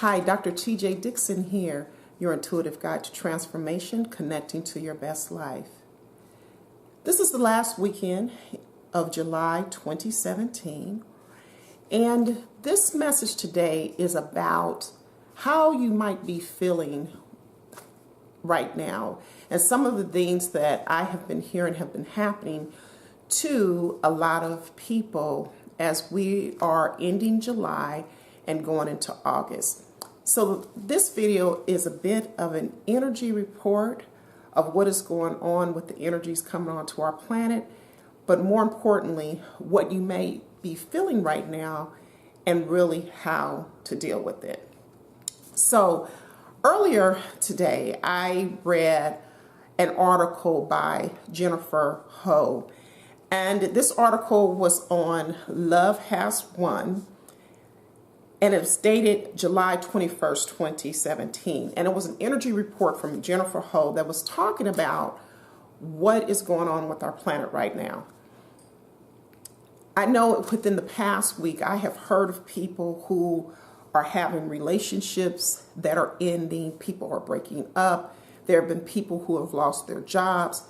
Hi, Dr. TJ Dixon here, your intuitive guide to transformation, connecting to your best life. This is the last weekend of July 2017, and this message today is about how you might be feeling right now, and some of the things that I have been hearing have been happening to a lot of people as we are ending July and going into August. So this video is a bit of an energy report of what is going on with the energies coming onto our planet, but more importantly, what you may be feeling right now and really how to deal with it. So earlier today, I read an article by Jennifer Ho, and this article was on Love Has Won, and it was dated July 21st, 2017. And it was an energy report from Jennifer Ho that was talking about what is going on with our planet right now. I know within the past week, I have heard of people who are having relationships that are ending. People are breaking up. There have been people who have lost their jobs.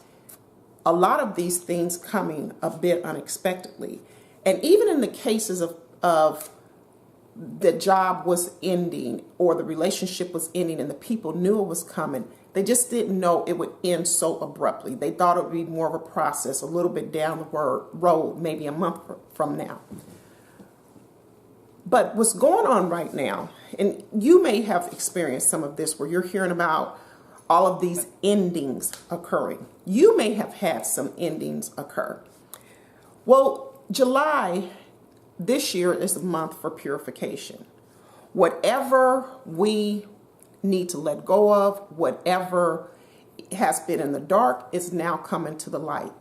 A lot of these things coming a bit unexpectedly. And even in the cases of the job was ending or the relationship was ending and the people knew it was coming, they just didn't know it would end so abruptly. They thought it would be more of a process a little bit down the road, maybe a month from now. But what's going on right now, and you may have experienced some of this where you're hearing about all of these endings occurring. You may have had some endings occur. Well, July this year is a month for purification. Whatever we need to let go of, whatever has been in the dark is now coming to the light.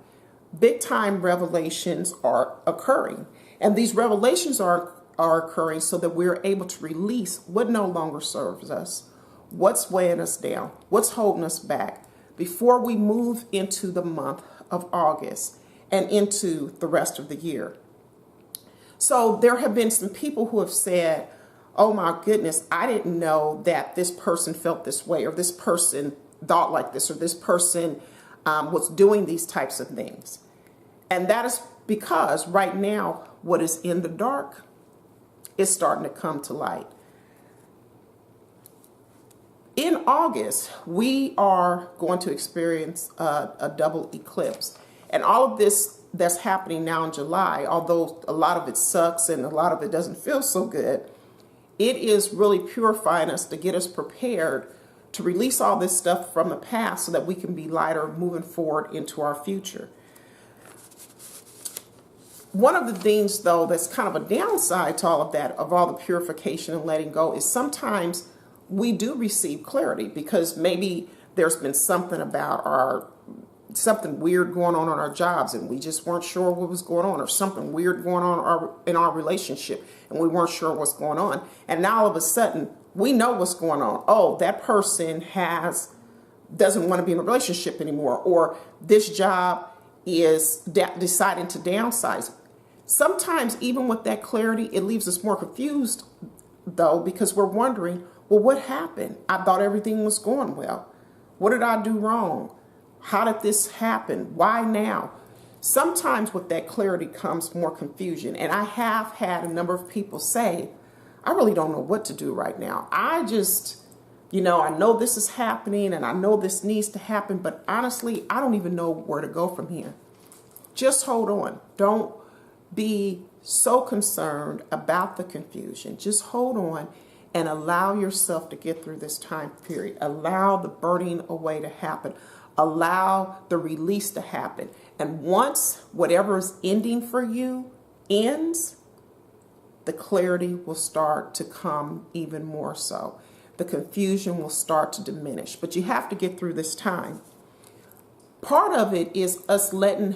Big time revelations are occurring. And these revelations are occurring so that we're able to release what no longer serves us, what's weighing us down, what's holding us back before we move into the month of August and into the rest of the year. So there have been some people who have said, oh my goodness, I didn't know that this person felt this way, or this person thought like this, or this person was doing these types of things. And that is because right now, what is in the dark is starting to come to light. In August, we are going to experience a double eclipse. And all of this that's happening now in July, although a lot of it sucks and a lot of it doesn't feel so good, it is really purifying us to get us prepared to release all this stuff from the past so that we can be lighter moving forward into our future. One of the things, though, that's kind of a downside to all of that, of all the purification and letting go, is sometimes we do receive clarity because maybe there's been something about something weird going on in our jobs and we just weren't sure what was going on, or something weird going on in our relationship and we weren't sure what's going on. And now all of a sudden we know what's going on. Oh, that person doesn't want to be in a relationship anymore, or this job is deciding to downsize. Sometimes even with that clarity, it leaves us more confused though, because we're wondering, well, what happened? I thought everything was going well. What did I do wrong? How did this happen? Why now? Sometimes with that clarity comes more confusion. And I have had a number of people say, I really don't know what to do right now. I just, I know this is happening and I know this needs to happen, but honestly, I don't even know where to go from here. Just hold on. Don't be so concerned about the confusion. Just hold on and allow yourself to get through this time period. Allow the burning away to happen. Allow the release to happen. And once whatever is ending for you ends, the clarity will start to come even more so. The confusion will start to diminish. But you have to get through this time. Part of it is us letting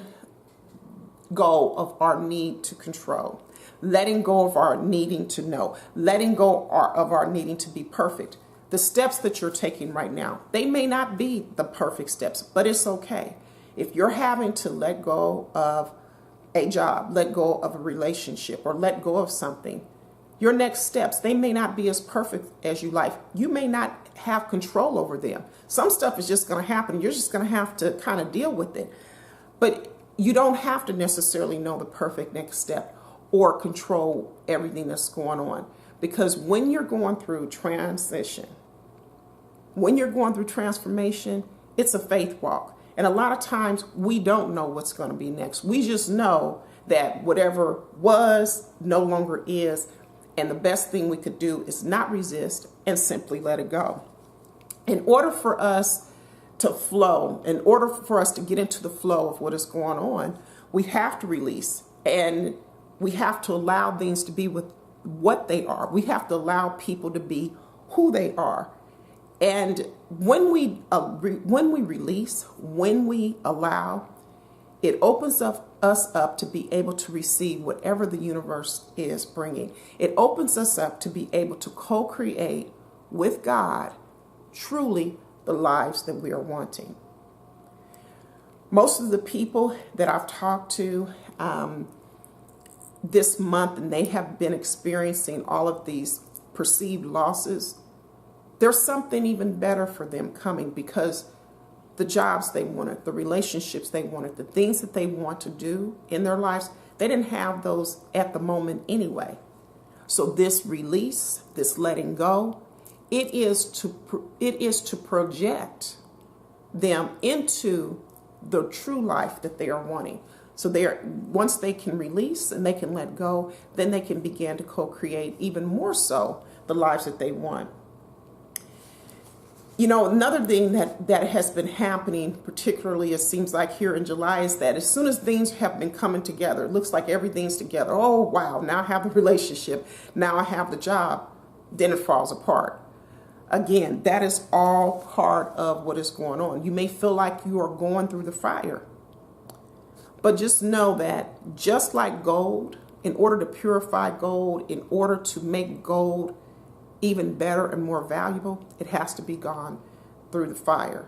go of our need to control, letting go of our needing to know, letting go of our needing to be perfect. The steps that you're taking right now, they may not be the perfect steps, but it's okay. If you're having to let go of a job, let go of a relationship, or let go of something, Your next steps, they may not be as perfect as you like. You may not have control over them. Some stuff is just going to happen. You're just going to have to kind of deal with it. But you don't have to necessarily know the perfect next step or control everything that's going on. Because when you're going through transition, when you're going through transformation, it's a faith walk. And a lot of times we don't know what's going to be next. We just know that whatever was no longer is. And the best thing we could do is not resist and simply let it go. In order for us to flow, in order for us to get into the flow of what is going on, we have to release, and we have to allow things to be with what they are. We have to allow people to be who they are. And when we release, when we allow, it opens us up to be able to receive whatever the universe is bringing. It opens us up to be able to co-create with God truly the lives that we are wanting. Most of the people that I've talked to this month, and they have been experiencing all of these perceived losses, there's something even better for them coming, because the jobs they wanted, the relationships they wanted, the things that they want to do in their lives, they didn't have those at the moment anyway. So this release, this letting go, it is to project them into the true life that they are wanting. So once they can release and they can let go, then they can begin to co-create even more so the lives that they want. You know, another thing that has been happening, particularly it seems like here in July, is that as soon as things have been coming together, it looks like everything's together. Oh, wow, now I have the relationship. Now I have the job. Then it falls apart. Again, that is all part of what is going on. You may feel like you are going through the fire. But just know that just like gold, in order to purify gold, in order to make gold even better and more valuable, it has to be gone through the fire.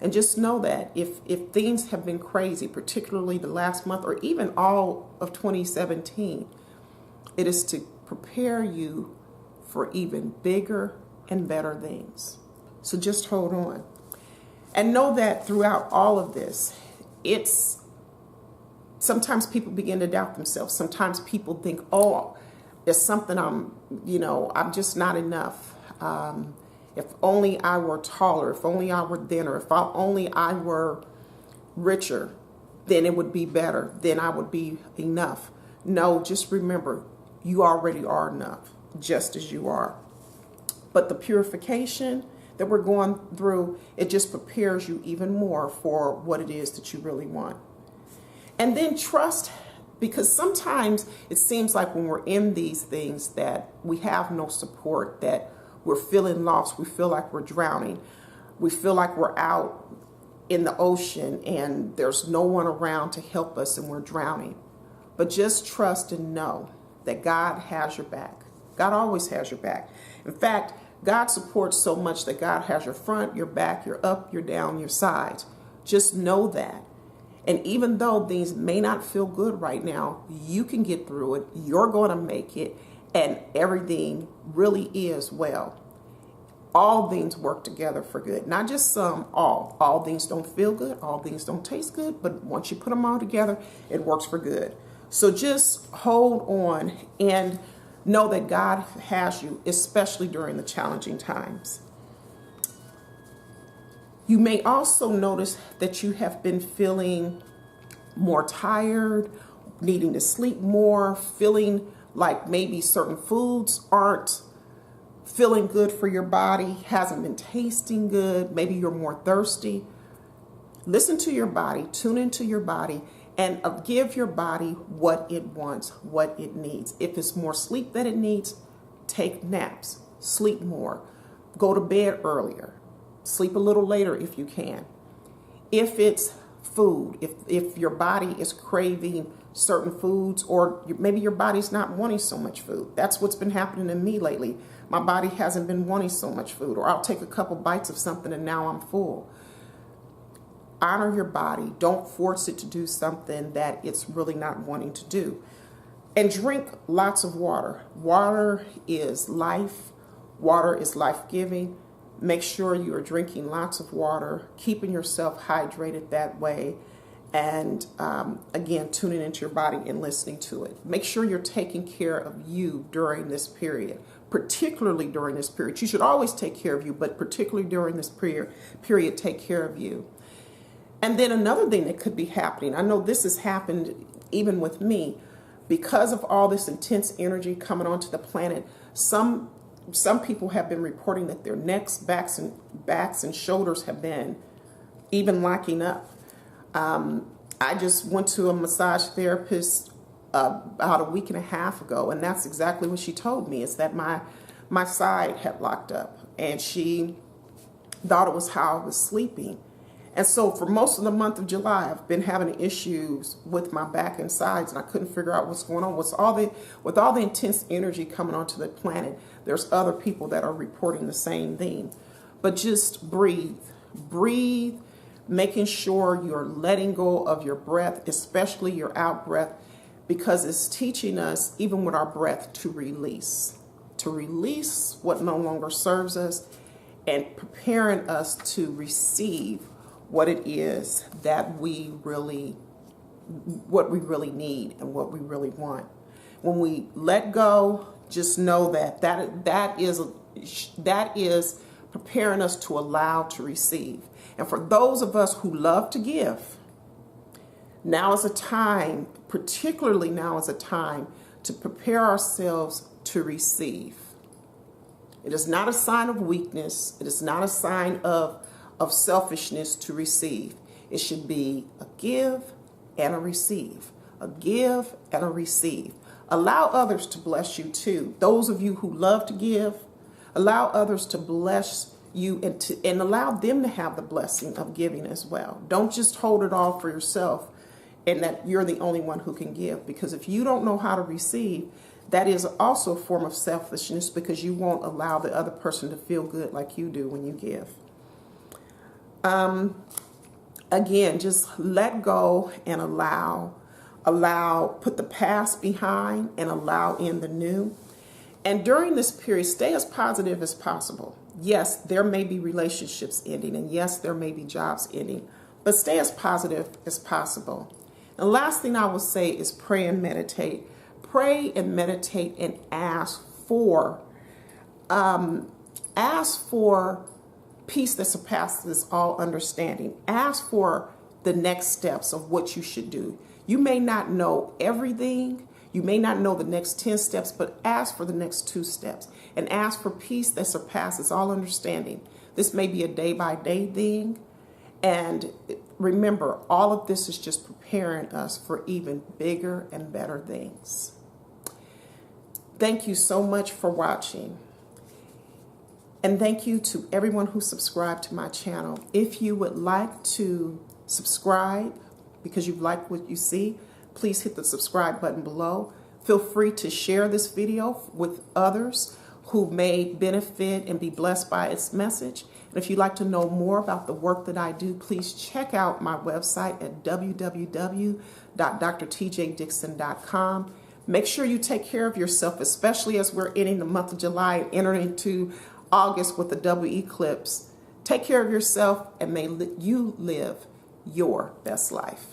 And just know that if things have been crazy, particularly the last month or even all of 2017, it is to prepare you for even bigger and better things. So just hold on. And know that throughout all of this, sometimes people begin to doubt themselves. Sometimes people think, oh, there's something I'm just not enough. If only I were taller, if only I were thinner, if only I were richer, then it would be better, then I would be enough. No, just remember, you already are enough, just as you are. But the purification that we're going through, it just prepares you even more for what it is that you really want. And then trust, because sometimes it seems like when we're in these things that we have no support, that we're feeling lost, we feel like we're drowning, we feel like we're out in the ocean and there's no one around to help us and we're drowning. But just trust and know that God has your back. God always has your back. In fact, God supports so much that God has your front, your back, your up, your down, your sides. Just know that. And even though things may not feel good right now, you can get through it. You're going to make it. And everything really is well. All things work together for good. Not just some, all. All things don't feel good. All things don't taste good. But once you put them all together, it works for good. So just hold on and know that God has you, especially during the challenging times. You may also notice that you have been feeling more tired, needing to sleep more, feeling like maybe certain foods aren't feeling good for your body, hasn't been tasting good. Maybe you're more thirsty. Listen to your body, tune into your body, and give your body what it wants, what it needs. If it's more sleep that it needs, take naps, sleep more, go to bed earlier. Sleep a little later if you can. If it's food, if your body is craving certain foods, or maybe your body's not wanting so much food. That's what's been happening to me lately. My body hasn't been wanting so much food, or I'll take a couple bites of something and now I'm full. Honor your body. Don't force it to do something that it's really not wanting to do. And drink lots of water. Water is life. Water is life-giving. Make sure you are drinking lots of water, keeping yourself hydrated that way. And again, tuning into your body and listening to it. Make sure you're taking care of you during this period, particularly during this period. You should always take care of you, but particularly during this period, take care of you. And then another thing that could be happening, I know this has happened even with me, because of all this intense energy coming onto the planet, some people have been reporting that their necks, backs and shoulders have been even locking up. I just went to a massage therapist about a week and a half ago, and that's exactly what she told me, is that my side had locked up, and she thought it was how I was sleeping. And so for most of the month of July, I've been having issues with my back and sides, and I couldn't figure out what's going on. With all the intense energy coming onto the planet, there's other people that are reporting the same thing. But just breathe, making sure you're letting go of your breath, especially your out breath, because it's teaching us, even with our breath, to release what no longer serves us, and preparing us to receive what it is that we really need and what we really want. When we let go, just know that is preparing us to allow to receive. And for those of us who love to give, now is a time, particularly now is a time to prepare ourselves to receive. It is not a sign of weakness. It is not a sign of selfishness to receive. It should be a give and a receive. A give and a receive. Allow others to bless you too. Those of you who love to give, allow others to bless you and allow them to have the blessing of giving as well. Don't just hold it all for yourself and that you're the only one who can give. Because if you don't know how to receive, that is also a form of selfishness, because you won't allow the other person to feel good like you do when you give. Again, just let go and allow, put the past behind and allow in the new. And during this period, stay as positive as possible. Yes, there may be relationships ending, and yes, there may be jobs ending, but stay as positive as possible. And the last thing I will say is pray and meditate. Pray and meditate and ask for peace that surpasses all understanding. Ask for the next steps of what you should do. You may not know everything. You may not know the next 10 steps, but ask for the next 2 steps and ask for peace that surpasses all understanding. This may be a day-by-day thing. And remember, all of this is just preparing us for even bigger and better things. Thank you so much for watching. And thank you to everyone who subscribed to my channel. If you would like to subscribe because you like what you see, please hit the subscribe button below. Feel free to share this video with others who may benefit and be blessed by its message. And if you'd like to know more about the work that I do, please check out my website at www.drtjdixon.com. Make sure you take care of yourself, especially as we're ending the month of July and entering into August with the double eclipse. Take care of yourself and may you live your best life.